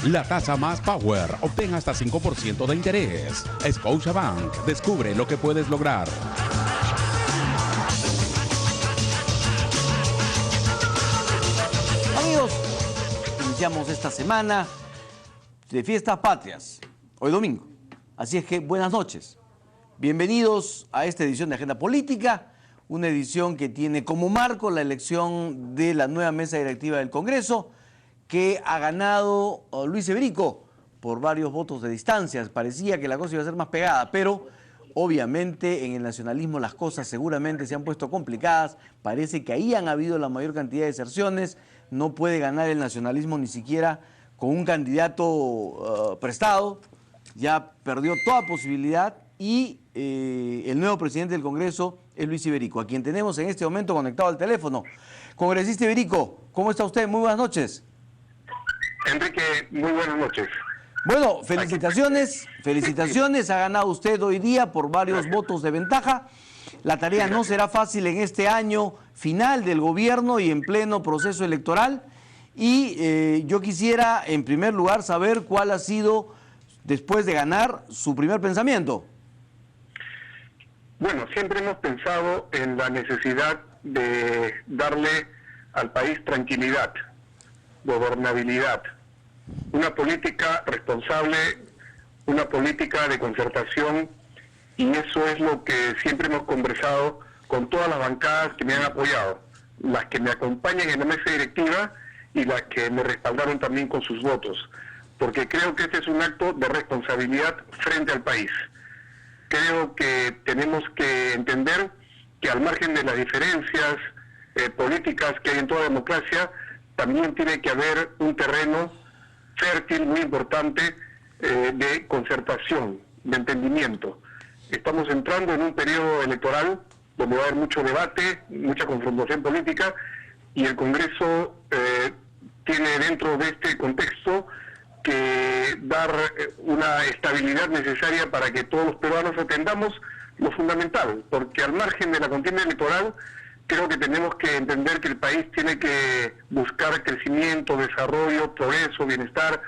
La tasa más Power. Obtén hasta 5% de interés. Scotiabank. Descubre lo que puedes lograr. Amigos, iniciamos esta semana de fiestas patrias, hoy domingo. Así es que buenas noches. Bienvenidos a esta edición de Agenda Política, una edición que tiene como marco la elección de la nueva mesa directiva del Congreso, que ha ganado Luis Eberico por varios votos de distancia. Parecía que la cosa iba a ser más pegada, pero obviamente en el nacionalismo las cosas seguramente se han puesto complicadas. Parece que ahí han habido la mayor cantidad de deserciones. No puede ganar el nacionalismo ni siquiera con un candidato prestado. Ya perdió toda posibilidad y el nuevo presidente del Congreso es Luis Iberico, a quien tenemos en este momento conectado al teléfono. Congresista Iberico, ¿cómo está usted? Muy buenas noches. Enrique, muy buenas noches. Bueno, felicitaciones, ha ganado usted hoy día por varios votos de ventaja. La tarea no será fácil en este año final del gobierno y en pleno proceso electoral. Y yo quisiera, en primer lugar, saber cuál ha sido, después de ganar, su primer pensamiento. Bueno, siempre hemos pensado en la necesidad de darle al país tranquilidad, gobernabilidad, una política responsable, una política de concertación, y eso es lo que siempre hemos conversado con todas las bancadas que me han apoyado, las que me acompañan en la mesa directiva y las que me respaldaron también con sus votos, porque creo que este es un acto de responsabilidad frente al país. Creo que tenemos que entender que al margen de las diferencias políticas que hay en toda democracia, también tiene que haber un terreno fértil, muy importante, de concertación, de entendimiento. Estamos entrando en un periodo electoral donde va a haber mucho debate, mucha confrontación política, y el Congreso tiene dentro de este contexto que dar una estabilidad necesaria para que todos los peruanos atendamos lo fundamental, porque al margen de la contienda electoral, creo que tenemos que entender que el país tiene que buscar crecimiento, desarrollo, progreso, bienestar,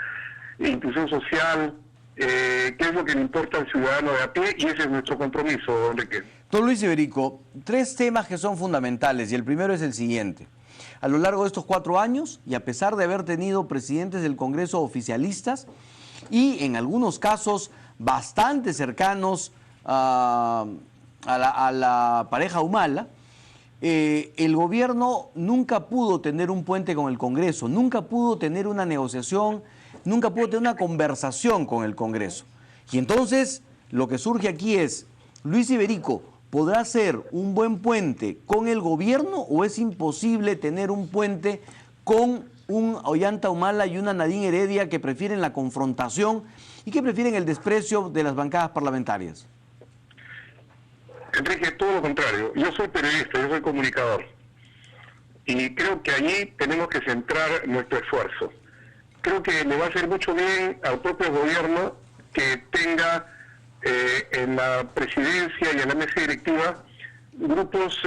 inclusión social, que es lo que le importa al ciudadano de a pie, y ese es nuestro compromiso, Enrique. Don Luis Iberico, tres temas que son fundamentales, y el primero es el siguiente. A lo largo de estos 4 años, y a pesar de haber tenido presidentes del Congreso oficialistas, y en algunos casos bastante cercanos a la pareja Humala, el gobierno nunca pudo tener un puente con el Congreso, nunca pudo tener una negociación, nunca pudo tener una conversación con el Congreso. Y entonces lo que surge aquí es, Luis Iberico, ¿podrá ser un buen puente con el gobierno o es imposible tener un puente con un Ollanta Humala y una Nadine Heredia que prefieren la confrontación y que prefieren el desprecio de las bancadas parlamentarias? Enrique, todo lo contrario. Yo soy periodista, yo soy comunicador. Y creo que allí tenemos que centrar nuestro esfuerzo. Creo que le va a hacer mucho bien al propio gobierno que tenga en la presidencia y en la mesa directiva grupos,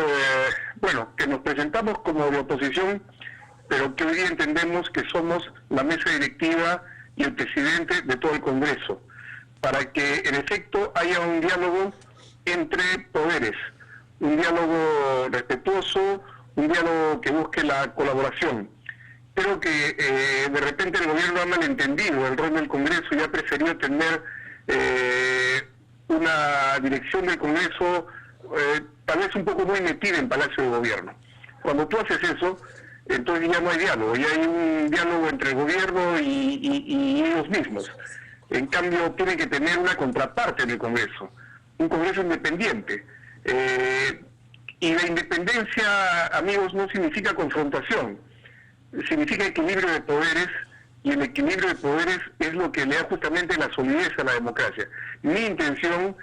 que nos presentamos como de oposición, pero que hoy día entendemos que somos la mesa directiva y el presidente de todo el Congreso, para que en efecto haya un diálogo entre poderes, un diálogo respetuoso, un diálogo que busque la colaboración. Creo que de repente el gobierno ha malentendido el rol del Congreso y ha preferido tener una dirección del Congreso tal vez un poco muy metida en Palacio de Gobierno. Cuando tú haces eso, entonces ya no hay diálogo, ya hay un diálogo entre el gobierno y ellos mismos. En cambio, tiene que tener una contraparte en el Congreso, un Congreso independiente. Y la independencia, amigos, no significa confrontación, significa equilibrio de poderes, y el equilibrio de poderes es lo que le da justamente la solidez a la democracia. Mi intención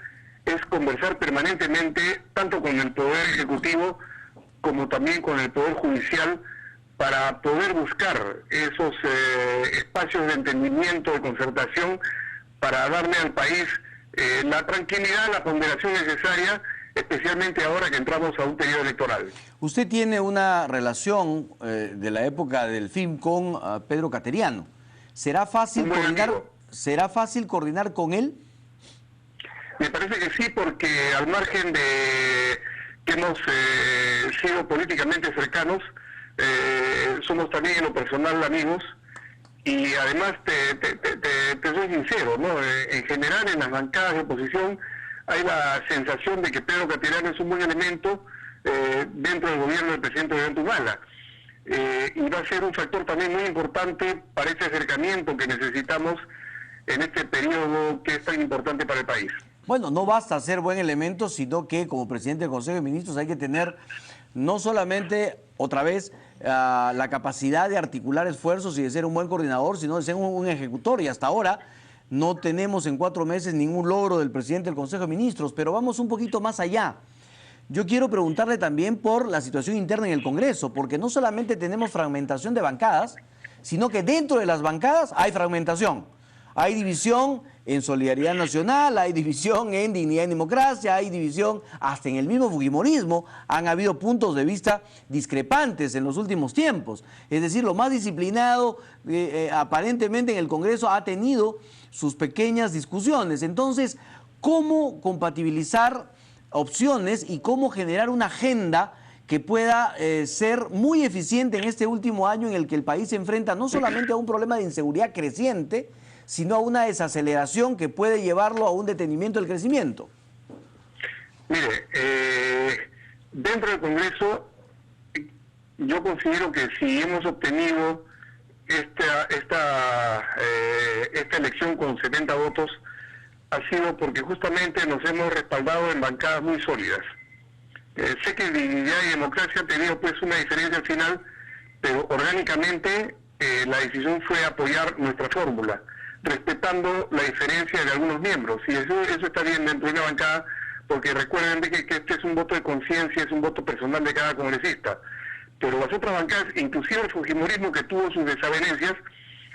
es conversar permanentemente, tanto con el Poder Ejecutivo como también con el Poder Judicial, para poder buscar esos espacios de entendimiento, de concertación, para darle al país la tranquilidad, la ponderación necesaria, especialmente ahora que entramos a un periodo electoral. Usted tiene una relación de la época del film con Pedro Cateriano. ¿Será fácil Un buen coordinar? amigo. ¿Será fácil coordinar con él? Me parece que sí, porque al margen de que hemos sido políticamente cercanos, somos también en lo personal amigos, y además te soy sincero, ¿no? En general en las bancadas de oposición hay la sensación de que Pedro Caterano es un buen elemento dentro del gobierno del presidente Ollanta y va a ser un factor también muy importante para ese acercamiento que necesitamos en este periodo que es tan importante para el país. Bueno, no basta ser buen elemento, sino que como presidente del Consejo de Ministros hay que tener no solamente, otra vez, la capacidad de articular esfuerzos y de ser un buen coordinador, sino de ser un ejecutor. Y hasta ahora no tenemos en 4 meses ningún logro del presidente del Consejo de Ministros, pero vamos un poquito más allá. Yo quiero preguntarle también por la situación interna en el Congreso, porque no solamente tenemos fragmentación de bancadas, sino que dentro de las bancadas hay fragmentación. Hay división en Solidaridad Nacional, hay división en Dignidad y Democracia, hay división hasta en el mismo fujimorismo. Han habido puntos de vista discrepantes en los últimos tiempos. Es decir, lo más disciplinado aparentemente en el Congreso ha tenido sus pequeñas discusiones. Entonces, ¿cómo compatibilizar opciones y cómo generar una agenda que pueda ser muy eficiente en este último año en el que el país se enfrenta no solamente a un problema de inseguridad creciente, sino a una desaceleración que puede llevarlo a un detenimiento del crecimiento? Mire, dentro del Congreso, yo considero que si hemos obtenido esta elección con 70 votos, ha sido porque justamente nos hemos respaldado en bancadas muy sólidas. Sé que Dignidad y Democracia ha tenido pues una diferencia al final, pero orgánicamente la decisión fue apoyar nuestra fórmula, respetando la diferencia de algunos miembros. Y eso está bien dentro de una bancada, porque recuerden que este es un voto de conciencia, es un voto personal de cada congresista. Pero las otras bancadas, inclusive el fujimorismo, que tuvo sus desavenencias,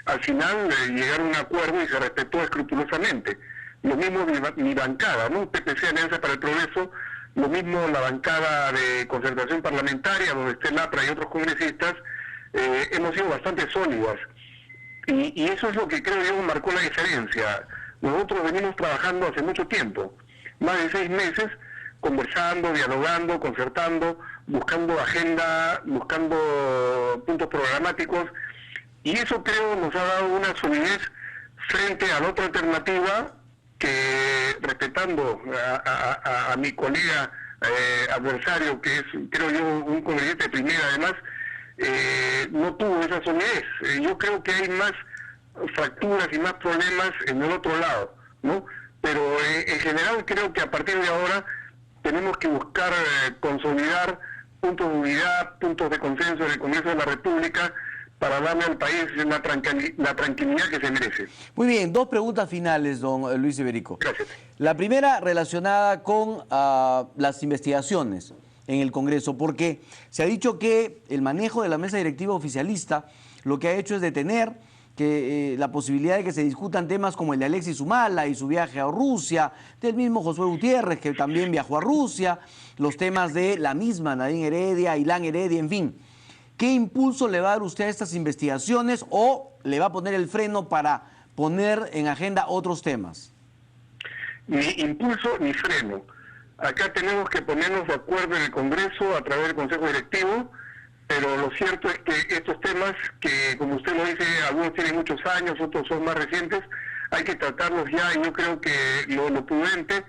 al final llegaron a un acuerdo y se respetó escrupulosamente. Lo mismo mi bancada, ¿no? PPC, Alianza para el Progreso, lo mismo la bancada de concertación parlamentaria, donde esté Lapra y otros congresistas, hemos sido bastante sólidas. Y eso es lo que creo yo marcó la diferencia. Nosotros venimos trabajando hace mucho tiempo, más de 6 meses, conversando, dialogando, concertando, buscando agenda, buscando puntos programáticos, y eso creo nos ha dado una solidez frente a la otra alternativa que, respetando a mi colega adversario, que es, creo yo, un congresista de primera además, no tuvo esa solidez. Yo creo que hay más fracturas y más problemas en el otro lado, ¿no? Pero en general creo que a partir de ahora tenemos que buscar consolidar puntos de unidad, puntos de consenso en el Congreso de la República para darle al país la tranquilidad que se merece. Muy bien, 2 preguntas finales, don Luis Iberico. Gracias. La primera relacionada con las investigaciones en el Congreso, porque se ha dicho que el manejo de la mesa directiva oficialista lo que ha hecho es detener la posibilidad de que se discutan temas como el de Alexis Humala y su viaje a Rusia, del mismo Josué Gutiérrez, que también viajó a Rusia, los temas de la misma Nadine Heredia, Ilan Heredia, en fin. ¿Qué impulso le va a dar usted a estas investigaciones o le va a poner el freno para poner en agenda otros temas? Ni impulso ni freno. Acá tenemos que ponernos de acuerdo en el Congreso a través del Consejo Directivo, pero lo cierto es que estos temas, que como usted lo dice, algunos tienen muchos años, otros son más recientes, hay que tratarlos ya, y yo creo que lo prudente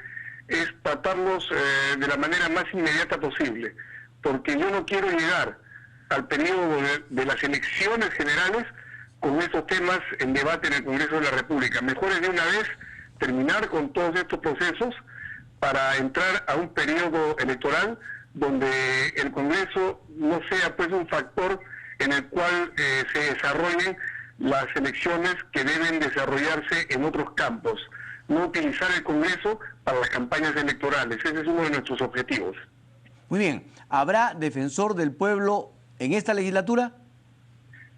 es tratarlos de la manera más inmediata posible, porque yo no quiero llegar al periodo de las elecciones generales con estos temas en debate en el Congreso de la República. Mejor es de una vez terminar con todos estos procesos para entrar a un periodo electoral donde el Congreso no sea pues un factor en el cual se desarrollen las elecciones que deben desarrollarse en otros campos. No utilizar el Congreso para las campañas electorales. Ese es uno de nuestros objetivos. Muy bien. ¿Habrá defensor del pueblo en esta legislatura?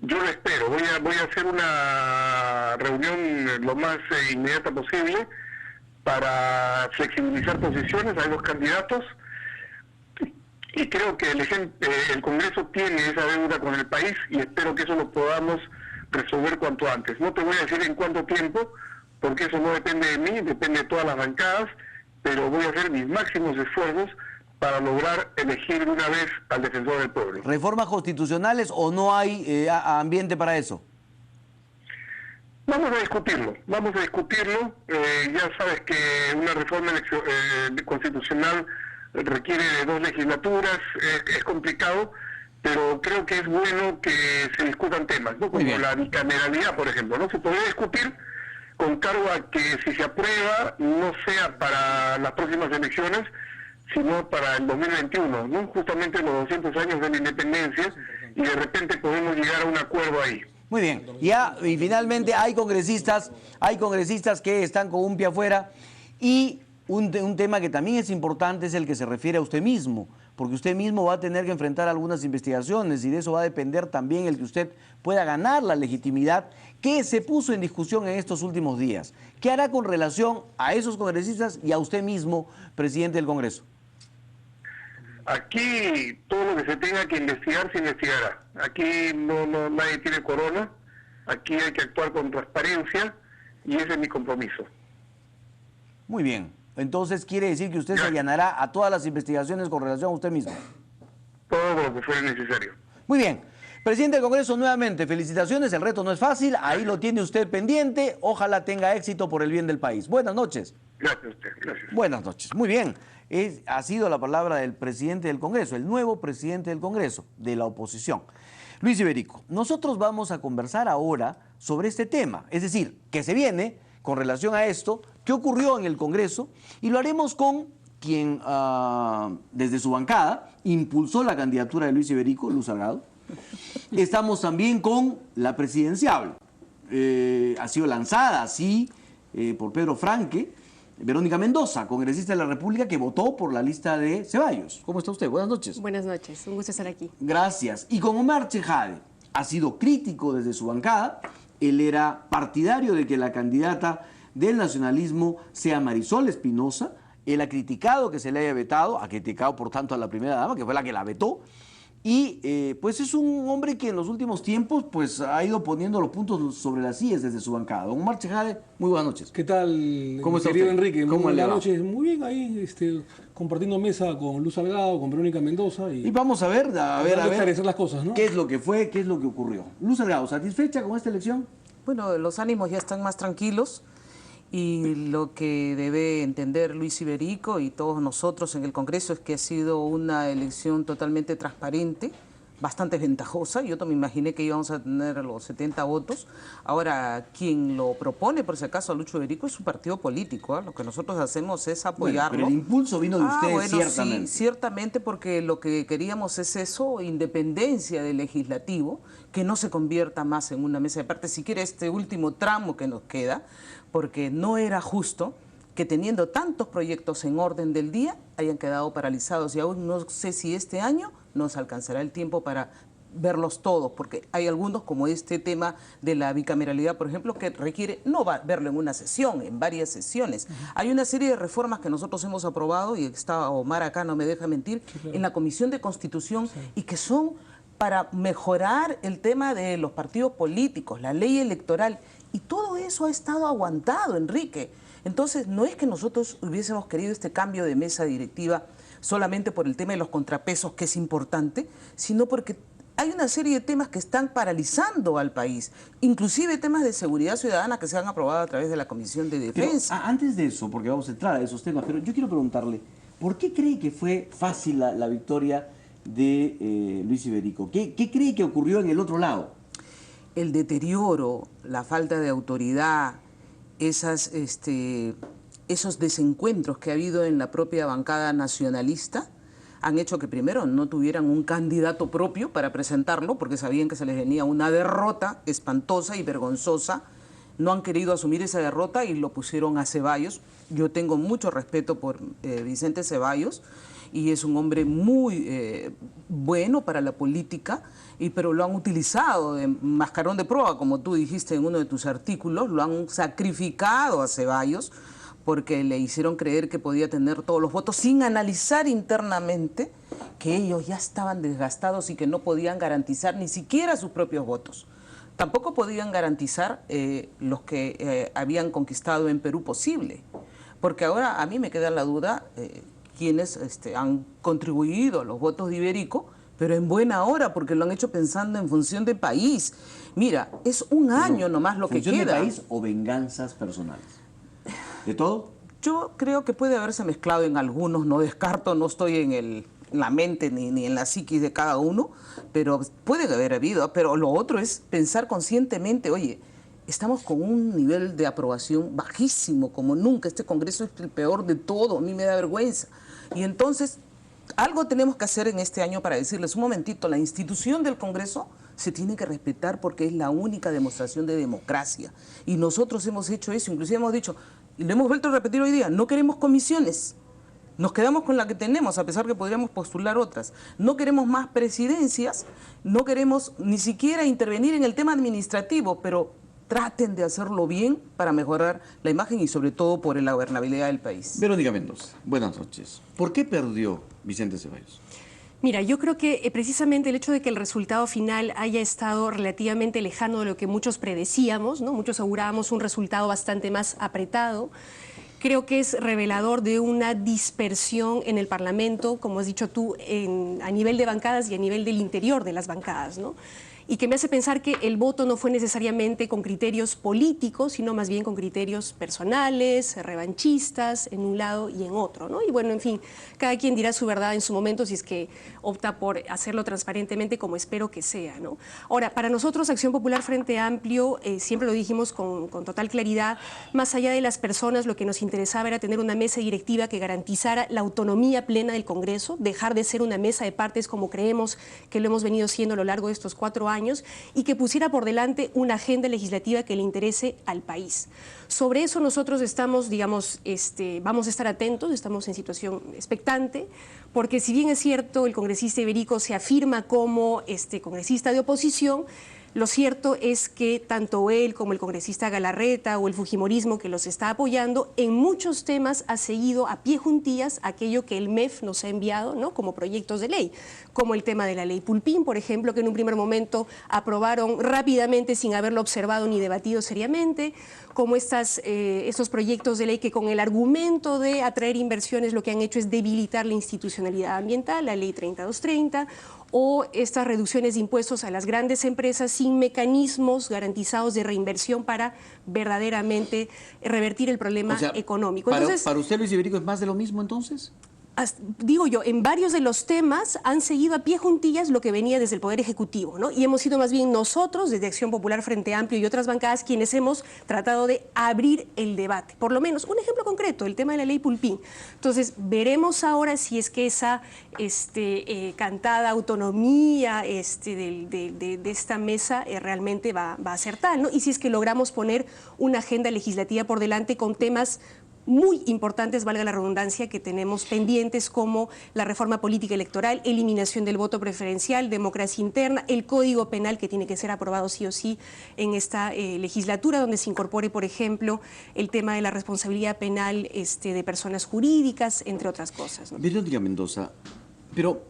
Yo lo espero. Voy a hacer una reunión lo más inmediata posible para flexibilizar posiciones a los candidatos, y creo que el Congreso tiene esa deuda con el país, y espero que eso lo podamos resolver cuanto antes. No te voy a decir en cuánto tiempo, porque eso no depende de mí, depende de todas las bancadas, pero voy a hacer mis máximos esfuerzos para lograr elegir de una vez al defensor del pueblo. ¿Reformas constitucionales o no hay ambiente para eso? Vamos a discutirlo. Ya sabes que una reforma constitucional requiere de 2 legislaturas, es complicado, pero creo que es bueno que se discutan temas, ¿no? Como la bicameralidad, por ejemplo, ¿no? Se podría discutir con cargo a que si se aprueba no sea para las próximas elecciones, sino para el 2021, ¿no? Justamente los 200 años de la independencia, y de repente podemos llegar a un acuerdo ahí. Muy bien, y finalmente hay congresistas que están con un pie afuera, y un tema que también es importante es el que se refiere a usted mismo, porque usted mismo va a tener que enfrentar algunas investigaciones y de eso va a depender también el que usted pueda ganar la legitimidad que se puso en discusión en estos últimos días. ¿Qué hará con relación a esos congresistas y a usted mismo, presidente del Congreso? Aquí todo lo que se tenga que investigar se investigará. Aquí nadie tiene corona, aquí hay que actuar con transparencia y ese es mi compromiso. Muy bien, entonces quiere decir que usted se allanará a todas las investigaciones con relación a usted mismo. Todo lo que fuera necesario. Muy bien. Presidente del Congreso, nuevamente, felicitaciones, el reto no es fácil, ahí lo tiene usted pendiente, ojalá tenga éxito por el bien del país. Buenas noches. Gracias a usted, gracias. Buenas noches, muy bien. Ha sido la palabra del presidente del Congreso, el nuevo presidente del Congreso, de la oposición. Luis Iberico, nosotros vamos a conversar ahora sobre este tema, es decir, que se viene con relación a esto, qué ocurrió en el Congreso, y lo haremos con quien desde su bancada impulsó la candidatura de Luis Iberico, Luz Salgado. Estamos también con la presidenciable, ha sido lanzada así por Pedro Franque, Verónica Mendoza, congresista de la República que votó por la lista de Ceballos. ¿Cómo está usted? Buenas noches. Buenas noches, un gusto estar aquí. Gracias. Y con Omar Chejade, ha sido crítico desde su bancada, él era partidario de que la candidata del nacionalismo sea Marisol Espinosa, él ha criticado que se le haya vetado, ha criticado por tanto a la primera dama, que fue la que la vetó, y pues es un hombre que en los últimos tiempos pues ha ido poniendo los puntos sobre las sillas desde su bancada. Don Omar Chejade, muy buenas noches. ¿Qué tal, ¿Cómo está querido usted? Enrique? ¿Cómo Muy le va? buenas noches. Muy bien, ahí compartiendo mesa con Luz Salgado, con Verónica Mendoza. Y vamos a ver, esclarecer las cosas, ¿no? qué es lo que fue, qué es lo que ocurrió. Luz Salgado, ¿satisfecha con esta elección? Bueno, los ánimos ya están más tranquilos y lo que debe entender Luis Iberico y todos nosotros en el Congreso es que ha sido una elección totalmente transparente, bastante ventajosa. Yo me imaginé que íbamos a tener los 70 votos. Ahora, quien lo propone, por si acaso, a Lucho Iberico, es su partido político, ¿eh? Lo que nosotros hacemos es apoyarlo. Bueno, pero el impulso vino de ustedes, bueno, ciertamente. Sí, ciertamente, porque lo que queríamos es eso, independencia del legislativo, que no se convierta más en una mesa de parte, siquiera este último tramo que nos queda, porque no era justo que teniendo tantos proyectos en orden del día hayan quedado paralizados y aún no sé si este año nos alcanzará el tiempo para verlos todos, porque hay algunos, como este tema de la bicameralidad, por ejemplo, que requiere no verlo en una sesión, en varias sesiones. Hay una serie de reformas que nosotros hemos aprobado, y está Omar acá, no me deja mentir, en la Comisión de Constitución, y que son para mejorar el tema de los partidos políticos, la ley electoral, y todo eso ha estado aguantado, Enrique. Entonces, no es que nosotros hubiésemos querido este cambio de mesa directiva solamente por el tema de los contrapesos, que es importante, sino porque hay una serie de temas que están paralizando al país, inclusive temas de seguridad ciudadana que se han aprobado a través de la Comisión de Defensa. Pero, antes de eso, porque vamos a entrar a esos temas, pero yo quiero preguntarle, ¿por qué cree que fue fácil la victoria de Luis Iberico? ¿Qué cree que ocurrió en el otro lado? El deterioro, la falta de autoridad, esos desencuentros que ha habido en la propia bancada nacionalista han hecho que primero no tuvieran un candidato propio para presentarlo, porque sabían que se les venía una derrota espantosa y vergonzosa. No han querido asumir esa derrota y lo pusieron a Ceballos. Yo tengo mucho respeto por Vicente Ceballos y es un hombre muy bueno para la política, pero lo han utilizado de mascarón de proa, como tú dijiste en uno de tus artículos, lo han sacrificado a Ceballos porque le hicieron creer que podía tener todos los votos sin analizar internamente que ellos ya estaban desgastados y que no podían garantizar ni siquiera sus propios votos. tampoco podían garantizar los que habían conquistado en Perú posible. Porque ahora a mí me queda la duda quienes han contribuido a los votos de Iberico, pero en buena hora, porque lo han hecho pensando en función de país. Mira, es un año nomás lo que queda. ¿Función de país o venganzas personales? ¿De todo? Yo creo que puede haberse mezclado en algunos, no descarto, no estoy en la mente ni en la psiquis de cada uno, pero puede haber habido. Pero lo otro es pensar conscientemente, oye, estamos con un nivel de aprobación bajísimo, como nunca. Este Congreso es el peor de todo, a mí me da vergüenza. Y entonces, algo tenemos que hacer en este año para decirles, un momentito, la institución del Congreso se tiene que respetar porque es la única demostración de democracia. Y nosotros hemos hecho eso, inclusive hemos dicho, y lo hemos vuelto a repetir hoy día, no queremos comisiones. Nos quedamos con la que tenemos, a pesar que podríamos postular otras. No queremos más presidencias, no queremos ni siquiera intervenir en el tema administrativo, pero traten de hacerlo bien para mejorar la imagen y sobre todo por la gobernabilidad del país. Verónica Mendoza, buenas noches. ¿Por qué perdió Vicente Ceballos? Mira, yo creo que precisamente el hecho de que el resultado final haya estado relativamente lejano de lo que muchos predecíamos, ¿no? Muchos augurábamos un resultado bastante más apretado. Creo que es revelador de una dispersión en el Parlamento, como has dicho tú, a nivel de bancadas y a nivel del interior de las bancadas, ¿no? Y que me hace pensar que el voto no fue necesariamente con criterios políticos, sino más bien con criterios personales, revanchistas, en un lado y en otro, ¿no? Y bueno, en fin, cada quien dirá su verdad en su momento si es que opta por hacerlo transparentemente, como espero que sea, ¿no? Ahora, para nosotros, Acción Popular Frente Amplio, siempre lo dijimos con total claridad, más allá de las personas, lo que nos interesaba era tener una mesa directiva que garantizara la autonomía plena del Congreso, dejar de ser una mesa de partes como creemos que lo hemos venido siendo a lo largo de estos 4 años, y que pusiera por delante una agenda legislativa que le interese al país. Sobre eso nosotros estamos, digamos, vamos a estar atentos, estamos en situación expectante, porque si bien es cierto, el congresista Iberico se afirma como congresista de oposición, lo cierto es que tanto él como el congresista Galarreta o el fujimorismo que los está apoyando, en muchos temas ha seguido a pie juntillas aquello que el MEF nos ha enviado, ¿no? Como proyectos de ley, como el tema de la ley Pulpín, por ejemplo, que en un primer momento aprobaron rápidamente sin haberlo observado ni debatido seriamente, como estos proyectos de ley que con el argumento de atraer inversiones lo que han hecho es debilitar la institucionalidad ambiental, la ley 3230, o estas reducciones de impuestos a las grandes empresas sin mecanismos garantizados de reinversión para verdaderamente revertir el problema económico. Entonces, ¿para usted, Luis Iberico, es más de lo mismo entonces? Digo yo, en varios de los temas han seguido a pie juntillas lo que venía desde el Poder Ejecutivo, ¿no? Y hemos sido más bien nosotros, desde Acción Popular Frente Amplio y otras bancadas, quienes hemos tratado de abrir el debate. Por lo menos, un ejemplo concreto, el tema de la ley Pulpín. Entonces, veremos ahora si es que esa cantada autonomía de esta mesa realmente va a ser tal, ¿no? Y si es que logramos poner una agenda legislativa por delante con temas muy importantes, valga la redundancia, que tenemos pendientes, como la reforma política electoral, eliminación del voto preferencial, democracia interna, el Código Penal, que tiene que ser aprobado sí o sí en esta legislatura, donde se incorpore, por ejemplo, el tema de la responsabilidad penal de personas jurídicas, entre otras cosas, ¿no? Verónica Mendoza, pero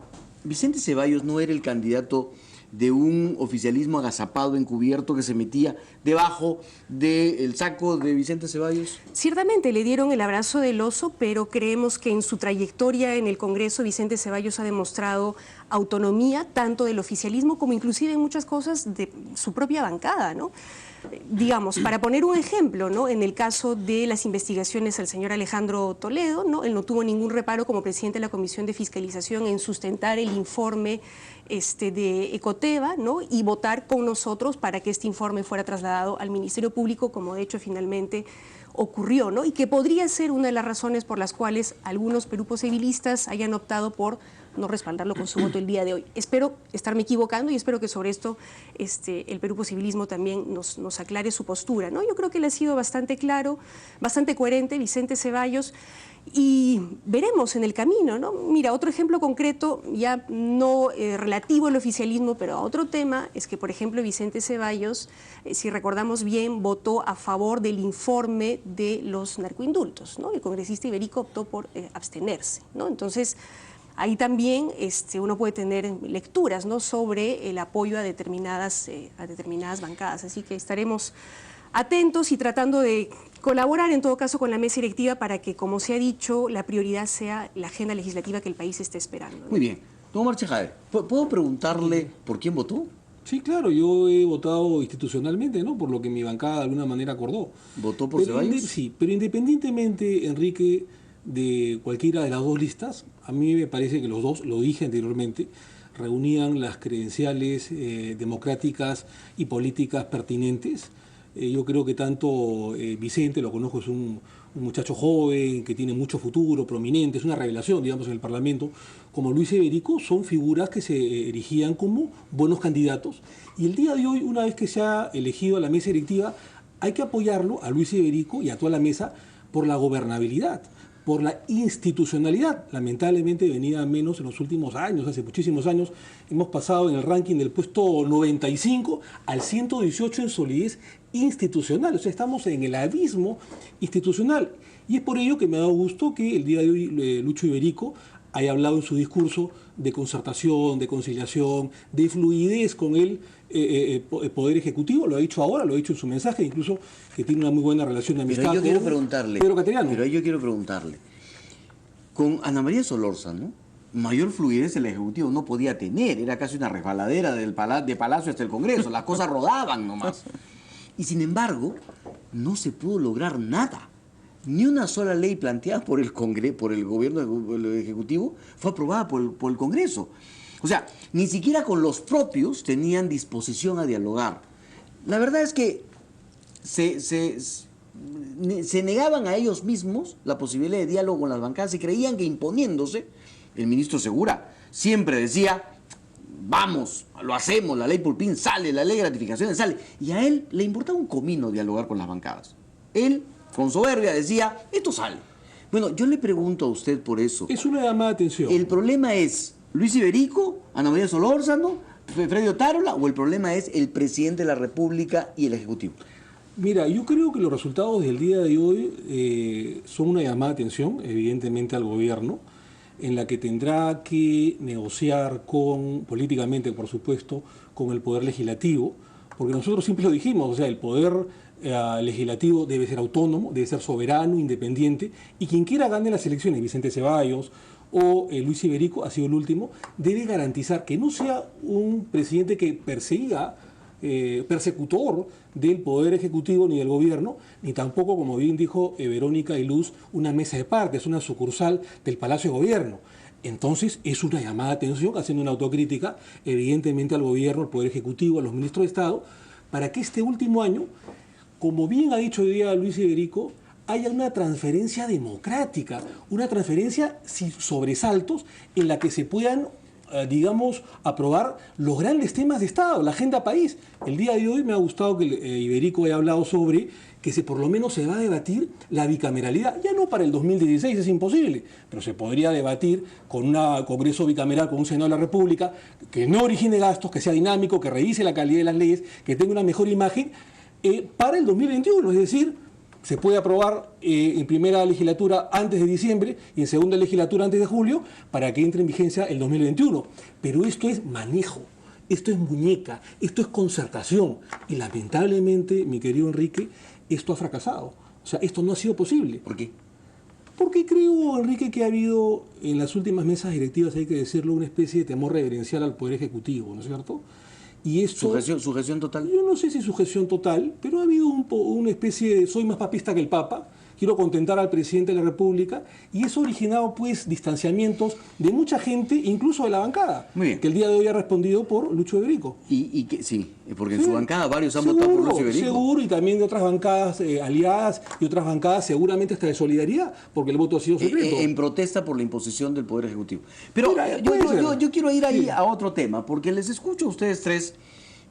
Vicente Ceballos no era el candidato de un oficialismo agazapado, encubierto, que se metía debajo del saco de Vicente Ceballos. Ciertamente le dieron el abrazo del oso, pero creemos que en su trayectoria en el Congreso Vicente Ceballos ha demostrado autonomía, tanto del oficialismo como inclusive en muchas cosas de su propia bancada, ¿no? Digamos, para poner un ejemplo, ¿no? En el caso de las investigaciones al señor Alejandro Toledo, ¿no? Él no tuvo ningún reparo como presidente de la Comisión de Fiscalización en sustentar el informe de Ecoteva, ¿no? Y votar con nosotros para que este informe fuera trasladado al Ministerio Público, como de hecho finalmente ocurrió, ¿no? Y que podría ser una de las razones por las cuales algunos peruposibilistas hayan optado por no respaldarlo con su voto el día de hoy. Espero estarme equivocando y espero que sobre esto el peruposibilismo también nos aclare su postura, ¿no? Yo creo que él ha sido bastante claro, bastante coherente, Vicente Ceballos, y veremos en el camino, ¿no? Mira, otro ejemplo concreto, ya no relativo al oficialismo, pero a otro tema, es que, por ejemplo, Vicente Ceballos, si recordamos bien, votó a favor del informe de los narcoindultos, ¿no? El congresista Iberico optó por abstenerse, ¿no? Entonces, ahí también uno puede tener lecturas, ¿no?, sobre el apoyo a determinadas bancadas. Así que estaremos atentos y tratando de colaborar en todo caso con la mesa directiva para que, como se ha dicho, la prioridad sea la agenda legislativa que el país esté esperando, ¿no? Muy bien. Don Omar Chejade, ¿puedo preguntarle por quién votó? Sí, claro, yo he votado institucionalmente, ¿no? Por lo que mi bancada de alguna manera acordó. ¿Votó por Ceballos? Sí, pero independientemente, Enrique, de cualquiera de las dos listas, a mí me parece que los dos, lo dije anteriormente, reunían las credenciales democráticas y políticas pertinentes. Yo creo que tanto Vicente, lo conozco, es un muchacho joven, que tiene mucho futuro, prominente, es una revelación, digamos, en el Parlamento, como Luis Iberico, son figuras que se erigían como buenos candidatos. Y el día de hoy, una vez que se ha elegido a la mesa directiva, hay que apoyarlo, a Luis Iberico y a toda la mesa, por la gobernabilidad, por la institucionalidad. Lamentablemente venía menos en los últimos años, hace muchísimos años, hemos pasado en el ranking del puesto 95 al 118 en solidez institucional, o sea, estamos en el abismo institucional. Y es por ello que me ha dado gusto que el día de hoy Lucho Iberico haya hablado en su discurso de concertación, de conciliación, de fluidez con el Poder Ejecutivo. Lo ha dicho ahora, lo ha dicho en su mensaje, incluso que tiene una muy buena relación de amistad. Pero yo quiero preguntarle, Pedro Cateriano. Pero yo quiero preguntarle, con Ana María Solórzano, mayor fluidez el Ejecutivo no podía tener, era casi una resbaladera de Palacio hasta el Congreso, las cosas rodaban nomás. Y sin embargo, no se pudo lograr nada. Ni una sola ley planteada por el gobierno ejecutivo fue aprobada por el Congreso. O sea, ni siquiera con los propios tenían disposición a dialogar. La verdad es que se negaban a ellos mismos la posibilidad de diálogo con las bancadas y creían que imponiéndose, el ministro Segura siempre decía, vamos, lo hacemos, la ley Pulpín sale, la ley de gratificaciones sale. Y a él le importaba un comino dialogar con las bancadas. Él, con soberbia, decía, esto sale. Bueno, yo le pregunto a usted por eso. Es una llamada de atención. ¿El problema es Luis Iberico, Ana María Solórzano, Freddy Otárola, o el problema es el presidente de la República y el Ejecutivo? Mira, yo creo que los resultados del día de hoy son una llamada de atención, evidentemente, al gobierno, en la que tendrá que negociar políticamente, por supuesto, con el Poder Legislativo, porque nosotros siempre lo dijimos, o sea, el Poder Legislativo debe ser autónomo, debe ser soberano, independiente, y quien quiera gane las elecciones, Vicente Ceballos o Luis Iberico, ha sido el último, debe garantizar que no sea un presidente que persiga, persecutor del Poder Ejecutivo ni del Gobierno, ni tampoco, como bien dijo Verónica y Luz, una mesa de partes, una sucursal del Palacio de Gobierno. Entonces, es una llamada de atención, haciendo una autocrítica, evidentemente, al Gobierno, al Poder Ejecutivo, a los ministros de Estado, para que este último año, como bien ha dicho hoy día Luis Iberico, haya una transferencia democrática, una transferencia sin sobresaltos en la que se puedan, digamos, aprobar los grandes temas de Estado, la agenda país. El día de hoy me ha gustado que Iberico haya hablado sobre que por lo menos se va a debatir la bicameralidad. Ya no para el 2016, es imposible, pero se podría debatir con un Congreso bicameral, con un Senado de la República, que no origine gastos, que sea dinámico, que revise la calidad de las leyes, que tenga una mejor imagen, para el 2021, es decir, se puede aprobar en primera legislatura antes de diciembre y en segunda legislatura antes de julio para que entre en vigencia el 2021. Pero esto es manejo, esto es muñeca, esto es concertación. Y lamentablemente, mi querido Enrique, esto ha fracasado. O sea, esto no ha sido posible. ¿Por qué? Porque creo, Enrique, que ha habido en las últimas mesas directivas, hay que decirlo, una especie de temor reverencial al Poder Ejecutivo, ¿no es cierto? Y esto, ¿Sujeción total? Yo no sé si sujeción total, pero ha habido una especie de soy más papista que el Papa, quiero contentar al presidente de la República, y eso ha originado pues distanciamientos de mucha gente, incluso de la bancada, Muy bien. que el día de hoy ha respondido por Lucho Iberico. Sí, porque en su bancada varios han votado por Lucho Iberico. Seguro, y también de otras bancadas aliadas y otras bancadas seguramente hasta de solidaridad, porque el voto ha sido secreto. En protesta por la imposición del Poder Ejecutivo. Pero Mira, yo quiero ir ahí a otro tema, porque les escucho a ustedes tres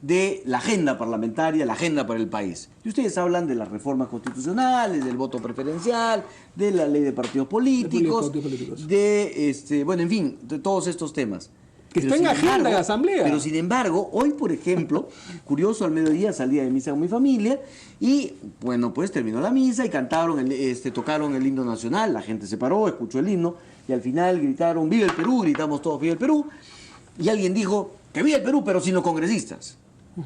de la agenda parlamentaria, la agenda para el país. Y ustedes hablan de las reformas constitucionales, del voto preferencial, de la ley de partidos políticos, bueno, en fin, de todos estos temas. Que está en agenda de la Asamblea. Pero sin embargo, hoy, por ejemplo, curioso, al mediodía salía de misa con mi familia y, bueno, pues terminó la misa y tocaron el himno nacional, la gente se paró, escuchó el himno, y al final gritaron ¡Viva el Perú! Gritamos todos ¡Viva el Perú! Y alguien dijo que viva el Perú, pero sin los congresistas.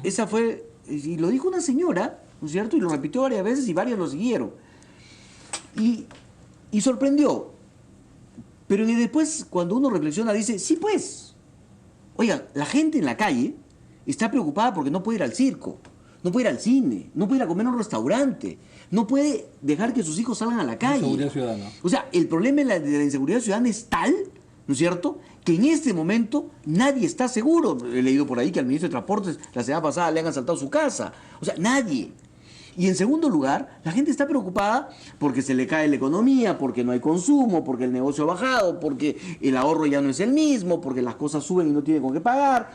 Esa fue, y lo dijo una señora, ¿no es cierto? Y lo repitió varias veces y varios lo siguieron. Y sorprendió. Pero después, cuando uno reflexiona, dice, sí pues, oiga, la gente en la calle está preocupada porque no puede ir al circo, no puede ir al cine, no puede ir a comer a un restaurante, no puede dejar que sus hijos salgan a la calle. Inseguridad ciudadana. O sea, el problema de la inseguridad ciudadana es tal, ¿no es cierto?, que en este momento nadie está seguro. He leído por ahí que al ministro de Transportes la semana pasada le han asaltado su casa. O sea, nadie. Y en segundo lugar, la gente está preocupada porque se le cae la economía, porque no hay consumo, porque el negocio ha bajado, porque el ahorro ya no es el mismo, porque las cosas suben y no tiene con qué pagar,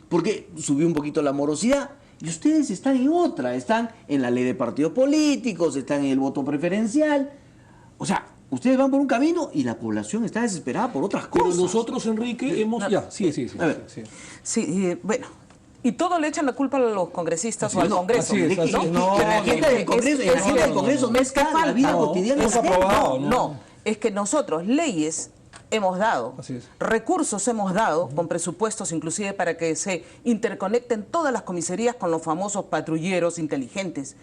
porque subió un poquito la morosidad. Y ustedes están en otra, están en la ley de partidos políticos, están en el voto preferencial. O sea, ustedes van por un camino y la población está desesperada por otras cosas. Pero nosotros, Enrique, hemos... Ya, sí. A ver. Sí, bueno. Y todo le echan la culpa a los congresistas o al Congreso. así es. No, la agenda del Congreso, la agenda del Congreso no está en la vida cotidiana. es aprobado. No, es que nosotros leyes hemos dado, Así es. recursos hemos dado, con presupuestos inclusive para que se interconecten todas las comisarías con los famosos patrulleros inteligentes.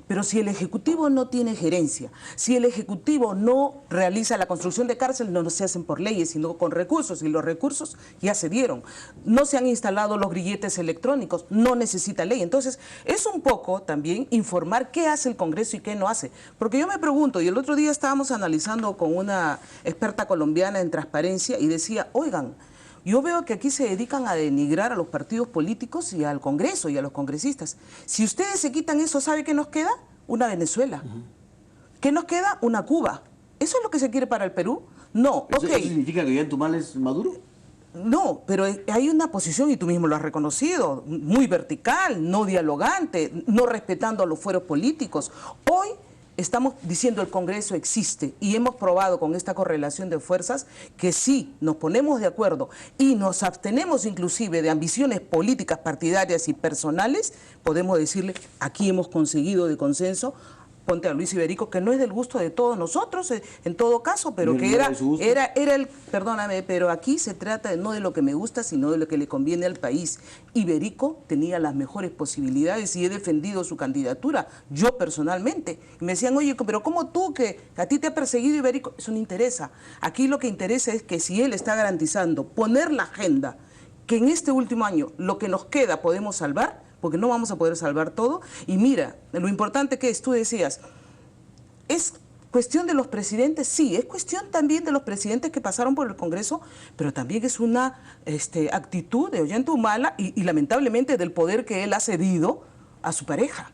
Pero si el Ejecutivo no tiene gerencia, si el Ejecutivo no realiza la construcción de cárceles, no se hacen por leyes, sino con recursos, y los recursos ya se dieron. No se han instalado los grilletes electrónicos, no necesita ley. Entonces, es un poco también informar qué hace el Congreso y qué no hace. Porque yo me pregunto, y el otro día estábamos analizando con una experta colombiana en transparencia y decía, oigan, yo veo que aquí se dedican a denigrar a los partidos políticos y al Congreso y a los congresistas. Si ustedes se quitan eso, ¿sabe qué nos queda? Una Venezuela. ¿Qué nos queda? Una Cuba. ¿Eso es lo que se quiere para el Perú? No, ¿Eso significa que Ollanta es Maduro? No, pero hay una posición, y tú mismo lo has reconocido, muy vertical, no dialogante, no respetando a los fueros políticos. Hoy estamos diciendo el Congreso existe y hemos probado con esta correlación de fuerzas que sí nos ponemos de acuerdo y nos abstenemos inclusive de ambiciones políticas, partidarias y personales, podemos decirle, aquí hemos conseguido de consenso. Ponte a Luis Iberico, que no es del gusto de todos nosotros, en todo caso, pero que era el, perdóname, pero aquí se trata no de lo que me gusta, sino de lo que le conviene al país. Iberico tenía las mejores posibilidades y he defendido su candidatura, yo personalmente. Y me decían, oye, pero ¿cómo tú que a ti te ha perseguido Iberico? Eso no interesa. Aquí lo que interesa es que si él está garantizando poner la agenda, que en este último año lo que nos queda podemos salvar, porque no vamos a poder salvar todo. Y mira, lo importante que es, tú decías, ¿es cuestión de los presidentes? Sí, es cuestión también de los presidentes que pasaron por el Congreso, pero también es una actitud de Ollanta Humala y lamentablemente del poder que él ha cedido a su pareja.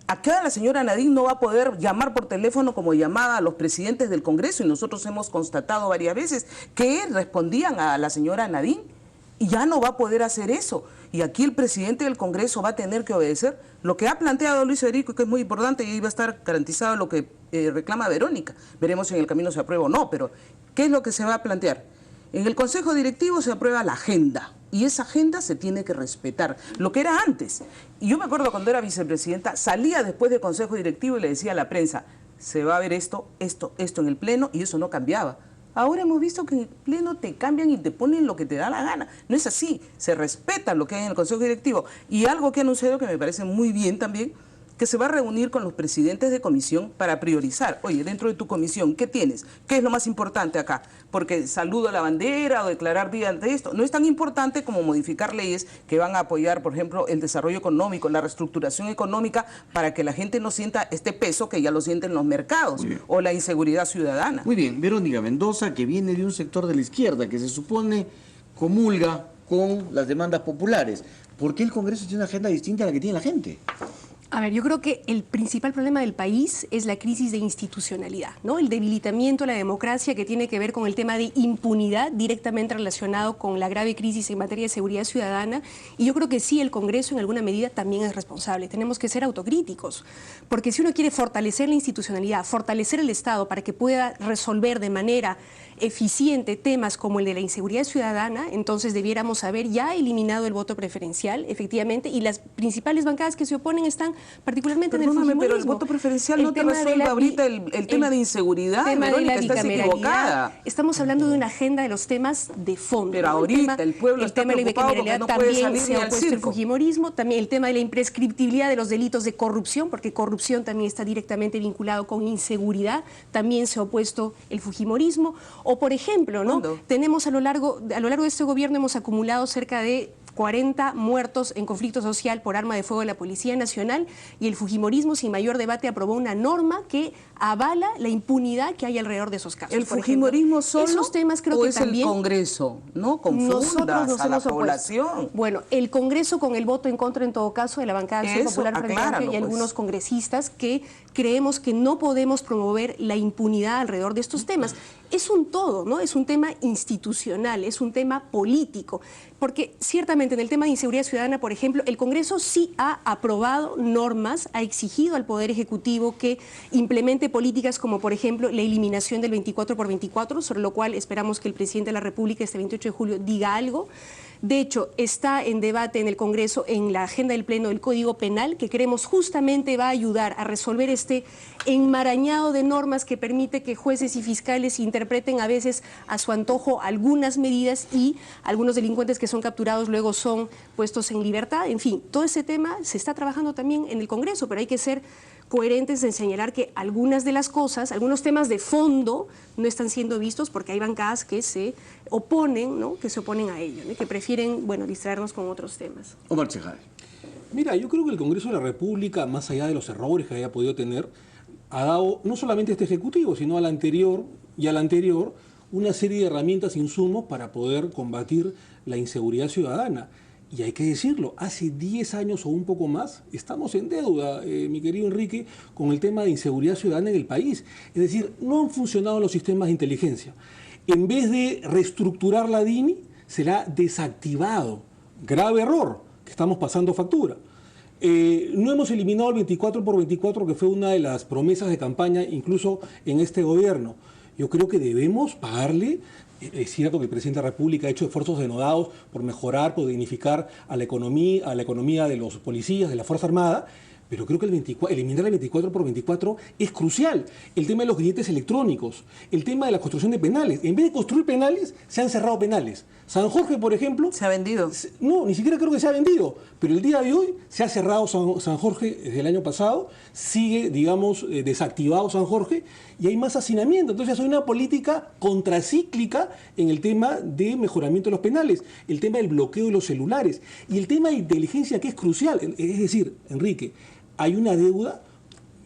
Acá la señora Nadine no va a poder llamar por teléfono como llamaba a los presidentes del Congreso, y nosotros hemos constatado varias veces que respondían a la señora Nadine, y ya no va a poder hacer eso. Y aquí el presidente del Congreso va a tener que obedecer lo que ha planteado Luis Iberico, que es muy importante, y ahí va a estar garantizado lo que reclama Verónica. Veremos si en el camino se aprueba o no, pero ¿qué es lo que se va a plantear? En el Consejo Directivo se aprueba la agenda, y esa agenda se tiene que respetar, lo que era antes. Y yo me acuerdo cuando era vicepresidenta, salía después del Consejo Directivo y le decía a la prensa, se va a ver esto en el Pleno, y eso no cambiaba. Ahora hemos visto que en el Pleno te cambian y te ponen lo que te da la gana. No es así, se respeta lo que hay en el Consejo Directivo. Y algo que ha anunciado que me parece muy bien también, que se va a reunir con los presidentes de comisión para priorizar. Oye, dentro de tu comisión, ¿qué tienes? ¿Qué es lo más importante acá? Porque saludo a la bandera o declarar día de esto no es tan importante como modificar leyes que van a apoyar, por ejemplo, el desarrollo económico, la reestructuración económica, para que la gente no sienta este peso que ya lo sienten los mercados, o la inseguridad ciudadana. Muy bien, Verónica Mendoza, que viene de un sector de la izquierda que se supone comulga con las demandas populares. ¿Por qué el Congreso tiene una agenda distinta a la que tiene la gente? A ver, yo creo que el principal problema del país es la crisis de institucionalidad, ¿no? El debilitamiento de la democracia, que tiene que ver con el tema de impunidad directamente relacionado con la grave crisis en materia de seguridad ciudadana. Y yo creo que sí, el Congreso en alguna medida también es responsable. Tenemos que ser autocríticos, porque si uno quiere fortalecer la institucionalidad, fortalecer el Estado para que pueda resolver de manera eficiente temas como el de la inseguridad ciudadana, entonces debiéramos haber ya eliminado el voto preferencial, efectivamente, y las principales bancadas que se oponen están particularmente en el fujimorismo. Pero el voto preferencial no te resuelve ahorita el tema de inseguridad, Verónica, estás equivocada. Estamos hablando de una agenda de los temas de fondo. Pero ahorita el pueblo está preocupado porque no puede salir ni al circo. El fujimorismo, también el tema de la imprescriptibilidad de los delitos de corrupción, porque corrupción también está directamente vinculado con inseguridad, también se ha opuesto el fujimorismo. O por ejemplo, ¿no? Tenemos a lo largo de este gobierno hemos acumulado cerca de 40 muertos en conflicto social por arma de fuego de la Policía Nacional, y el fujimorismo sin mayor debate aprobó una norma que avala la impunidad que hay alrededor de esos casos. ¿El fujimorismo solo esos temas creo o que es también, el Congreso? No confundas a la población. Bueno, el Congreso con el voto en contra en todo caso de la bancada de Acción Popular Frente Amplio y algunos congresistas que creemos que no podemos promover la impunidad alrededor de estos temas. Es un todo, ¿no? Es un tema institucional, es un tema político, porque ciertamente en el tema de inseguridad ciudadana, por ejemplo, el Congreso sí ha aprobado normas, ha exigido al Poder Ejecutivo que implemente políticas como, por ejemplo, la eliminación del 24x24, sobre lo cual esperamos que el presidente de la República este 28 de julio diga algo. De hecho, está en debate en el Congreso, en la agenda del Pleno, el Código Penal, que creemos justamente va a ayudar a resolver este enmarañado de normas que permite que jueces y fiscales interpreten a veces a su antojo algunas medidas y algunos delincuentes que son capturados luego son puestos en libertad. En fin, todo ese tema se está trabajando también en el Congreso, pero hay que ser coherentes en señalar que algunas de las cosas, algunos temas de fondo no están siendo vistos porque hay bancadas que se oponen, ¿no? Que se oponen a ello, ¿no? Que prefieren, bueno, distraernos con otros temas. Omar Chejade. Mira, yo creo que el Congreso de la República, más allá de los errores que haya podido tener, ha dado no solamente a este Ejecutivo, sino al anterior y al anterior, una serie de herramientas e insumos para poder combatir la inseguridad ciudadana. Y hay que decirlo, hace 10 años o un poco más estamos en deuda, mi querido Enrique, con el tema de inseguridad ciudadana en el país. Es decir, no han funcionado los sistemas de inteligencia. En vez de reestructurar la DINI, se la ha desactivado. Grave error, que estamos pasando factura. No hemos eliminado el 24x24, que fue una de las promesas de campaña, incluso en este gobierno. Yo creo que debemos pagarle. Es cierto que el presidente de la República ha hecho esfuerzos denodados por mejorar, por dignificar a la economía de los policías, de la Fuerza Armada, pero creo que eliminar el 24x24 es crucial. El tema de los grilletes electrónicos, el tema de la construcción de penales. En vez de construir penales, se han cerrado penales. San Jorge, por ejemplo... ¿Se ha vendido? No, ni siquiera creo que se ha vendido. Pero el día de hoy se ha cerrado San Jorge desde el año pasado, sigue, digamos, desactivado San Jorge y hay más hacinamiento. Entonces hay una política contracíclica en el tema de mejoramiento de los penales, el tema del bloqueo de los celulares y el tema de inteligencia, que es crucial. Es decir, Enrique, hay una deuda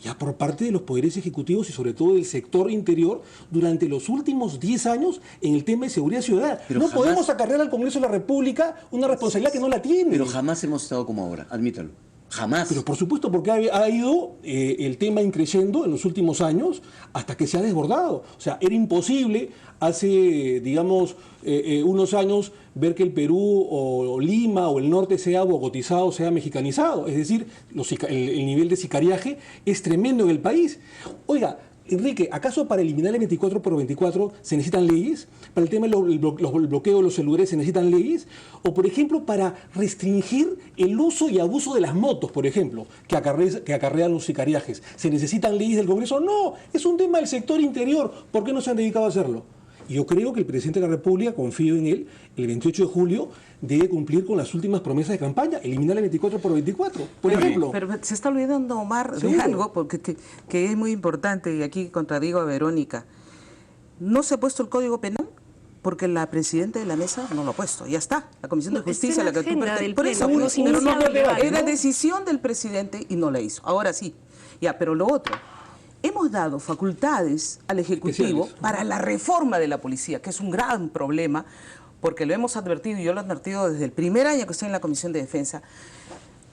ya por parte de los poderes ejecutivos y sobre todo del sector interior durante los últimos 10 años en el tema de seguridad ciudadana. Pero no podemos acarrear al Congreso de la República una responsabilidad que no la tiene. Pero jamás hemos estado como ahora, admítalo. Jamás. Pero por supuesto, porque ha ido el tema increciendo en los últimos años hasta que se ha desbordado. O sea, era imposible hace, digamos, unos años ver que el Perú o Lima o el norte sea bogotizado, sea mexicanizado. Es decir, el nivel de sicariaje es tremendo en el país. Oiga, Enrique, ¿acaso para eliminar el 24x24 se necesitan leyes? ¿Para el tema del bloqueo de los celulares se necesitan leyes? O, por ejemplo, para restringir el uso y abuso de las motos, por ejemplo, que acarrean los sicariajes. ¿Se necesitan leyes del Congreso? No, es un tema del sector interior. ¿Por qué no se han dedicado a hacerlo? Y yo creo que el presidente de la República, confío en él, el 28 de julio debe cumplir con las últimas promesas de campaña, eliminar el 24x24, por ejemplo. Pero se está olvidando, Omar, de algo porque que es muy importante, y aquí contradigo a Verónica. ¿No se ha puesto el Código Penal? Porque la presidenta de la mesa no lo ha puesto, ya está. La Comisión de Justicia, la que tú por eso, pero no, era decisión del presidente y no la hizo. Ahora sí. Ya, pero lo otro. Hemos dado facultades al Ejecutivo para la reforma de la policía, que es un gran problema, porque lo hemos advertido, y yo lo he advertido desde el primer año que estoy en la Comisión de Defensa.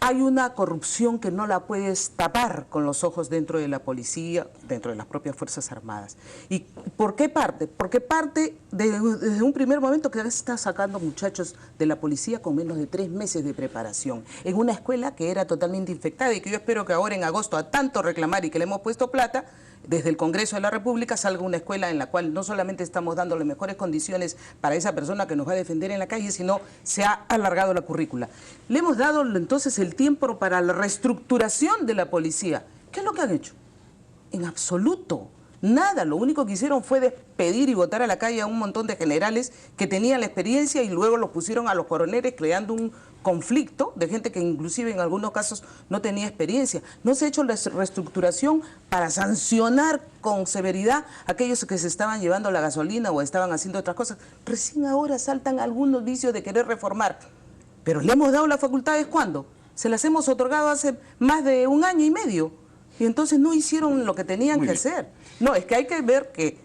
Hay una corrupción que no la puedes tapar con los ojos dentro de la policía, dentro de las propias Fuerzas Armadas. ¿Y por qué parte? Porque parte desde un primer momento que está sacando muchachos de la policía con menos de 3 meses de preparación, en una escuela que era totalmente infectada y que yo espero que ahora en agosto, a tanto reclamar y que le hemos puesto plata, desde el Congreso de la República salga una escuela en la cual no solamente estamos dando las mejores condiciones para esa persona que nos va a defender en la calle, sino se ha alargado la currícula. Le hemos dado entonces el tiempo para la reestructuración de la policía. ¿Qué es lo que han hecho? En absoluto. Nada, lo único que hicieron fue despedir y botar a la calle a un montón de generales que tenían la experiencia y luego los pusieron a los coroneles creando un conflicto de gente que inclusive en algunos casos no tenía experiencia. No se ha hecho la reestructuración para sancionar con severidad a aquellos que se estaban llevando la gasolina o estaban haciendo otras cosas. Recién ahora saltan algunos vicios de querer reformar. Pero le hemos dado las facultades, ¿cuándo? Se las hemos otorgado hace más de 1 año y medio. Y entonces no hicieron lo que tenían que hacer. No, es que hay que ver que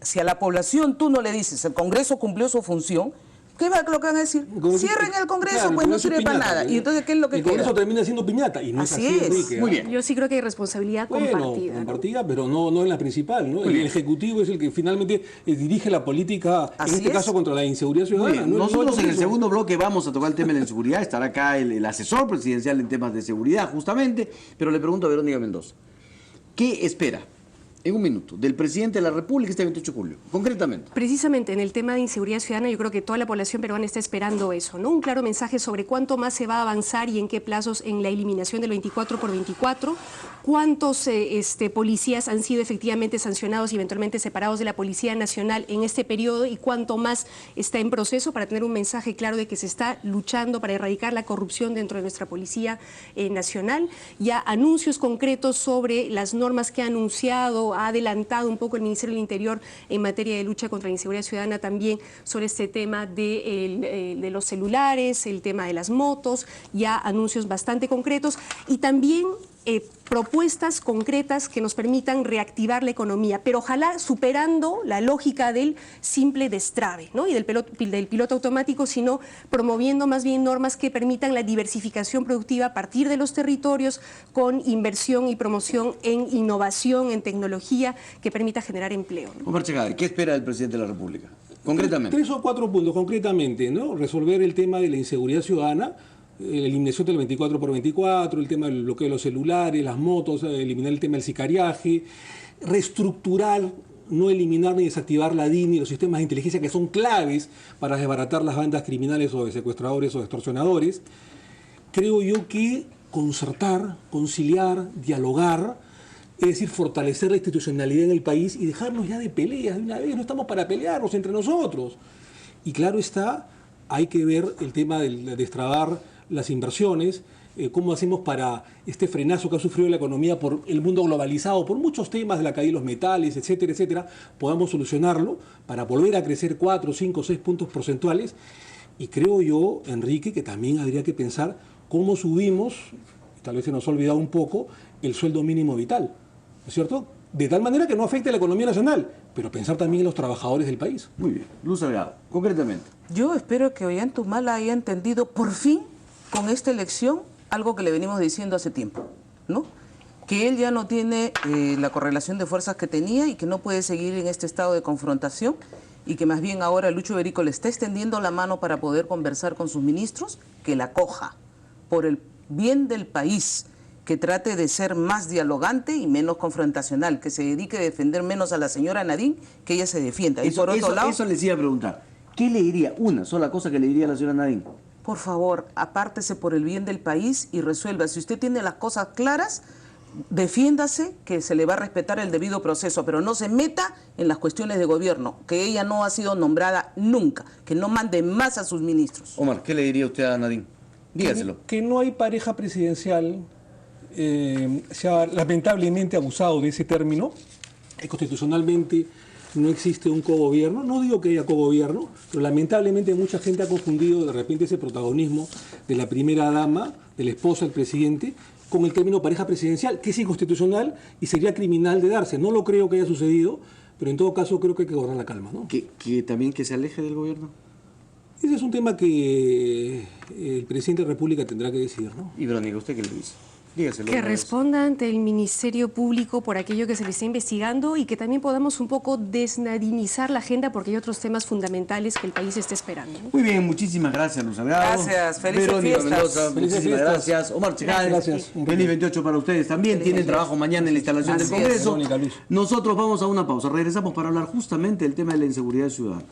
si a la población tú no le dices el Congreso cumplió su función, ¿qué va lo que van a decir? Cierren el Congreso, claro, pues no sirve para nada. Y entonces, ¿qué es lo que el queda? Congreso termina siendo piñata y no Así es así, es. Enrique. Muy bien. Yo sí creo que hay responsabilidad compartida. Compartida, pero no en la principal, ¿no? El Ejecutivo es el que finalmente dirige la política, Así en este es. caso contra la inseguridad Muy ciudadana. bien. ¿no? Nosotros en el Congreso. segundo bloque vamos a tocar el tema de la inseguridad. Estará acá el asesor presidencial en temas de seguridad, justamente. Pero le pregunto a Verónica Mendoza, ¿qué espera, en 1 minuto, del presidente de la República este 28 de julio? Concretamente. Precisamente en el tema de inseguridad ciudadana, yo creo que toda la población peruana está esperando eso, ¿no? Un claro mensaje sobre cuánto más se va a avanzar y en qué plazos en la eliminación del 24x24, cuántos policías han sido efectivamente sancionados y eventualmente separados de la Policía Nacional en este periodo y cuánto más está en proceso para tener un mensaje claro de que se está luchando para erradicar la corrupción dentro de nuestra Policía Nacional. Ya anuncios concretos sobre las normas que ha anunciado, ha adelantado un poco el Ministerio del Interior en materia de lucha contra la inseguridad ciudadana también sobre este tema de los celulares, el tema de las motos, ya anuncios bastante concretos y también propuestas concretas que nos permitan reactivar la economía, pero ojalá superando la lógica del simple destrave, ¿no? Y del piloto automático, sino promoviendo más bien normas que permitan la diversificación productiva a partir de los territorios con inversión y promoción en innovación, en tecnología, que permita generar empleo, ¿no? Omar Chejade, ¿qué espera del presidente de la República? Concretamente. 3 o 4 puntos, concretamente, ¿no? Resolver el tema de la inseguridad ciudadana, la eliminación del 24x24, el tema del bloqueo de los celulares, las motos, eliminar el tema del sicariaje, reestructurar, no eliminar ni desactivar la DIN y los sistemas de inteligencia que son claves para desbaratar las bandas criminales o de secuestradores o de extorsionadores. Creo yo que concertar, conciliar, dialogar, es decir, fortalecer la institucionalidad en el país y dejarnos ya de peleas de una vez, no estamos para pelearnos entre nosotros. Y claro está, hay que ver el tema de destrabar las inversiones, cómo hacemos para este frenazo que ha sufrido la economía por el mundo globalizado, por muchos temas de la caída de los metales, etcétera, etcétera, podamos solucionarlo para volver a crecer 4, 5, 6 puntos porcentuales. Y creo yo, Enrique, que también habría que pensar cómo subimos, tal vez se nos ha olvidado un poco, el sueldo mínimo vital, ¿no es cierto? De tal manera que no afecte a la economía nacional, pero pensar también en los trabajadores del país. Muy bien. Luz Salgado, concretamente. Yo espero que Ollantumala haya entendido por fin con esta elección algo que le venimos diciendo hace tiempo, ¿no? Que él ya no tiene la correlación de fuerzas que tenía y que no puede seguir en este estado de confrontación y que más bien ahora Lucho Berico le está extendiendo la mano para poder conversar con sus ministros, que la coja por el bien del país, que trate de ser más dialogante y menos confrontacional, que se dedique a defender menos a la señora Nadine, que ella se defienda. Y por otro lado, eso les iba a preguntar. ¿Qué le diría, una sola cosa que le diría a la señora Nadine? por favor, apártese por el bien del país y resuelva. Si usted tiene las cosas claras, defiéndase, que se le va a respetar el debido proceso, pero no se meta en las cuestiones de gobierno, que ella no ha sido nombrada nunca, que no mande más a sus ministros. Omar, ¿qué le diría usted a Nadine? Dígaselo. Que no hay pareja presidencial, se ha lamentablemente abusado de ese término. Constitucionalmente no existe un cogobierno, no digo que haya cogobierno, pero lamentablemente mucha gente ha confundido de repente ese protagonismo de la primera dama, de la esposa del presidente, con el término pareja presidencial, que es inconstitucional y sería criminal de darse. No lo creo que haya sucedido, pero en todo caso creo que hay que guardar la calma, ¿no? ¿Que también que se aleje del gobierno? Ese es un tema que el presidente de la República tendrá que decidir, ¿no? Y Verónica, ¿usted qué le dice? Dígaselo. Que responda ante el Ministerio Público por aquello que se le está investigando y que también podamos un poco desnadinizar la agenda porque hay otros temas fundamentales que el país está esperando, ¿no? Muy bien, muchísimas gracias, Luz Salgado. Gracias, felices Verónica fiestas. Mendoza, Felices muchísimas fiestas. gracias. Omar Chejades, Gracias. feliz 28 para ustedes también. Tienen trabajo mañana en la instalación del Así es. Congreso. Verónica, Luis. Nosotros vamos a una pausa. Regresamos para hablar justamente del tema de la inseguridad ciudadana.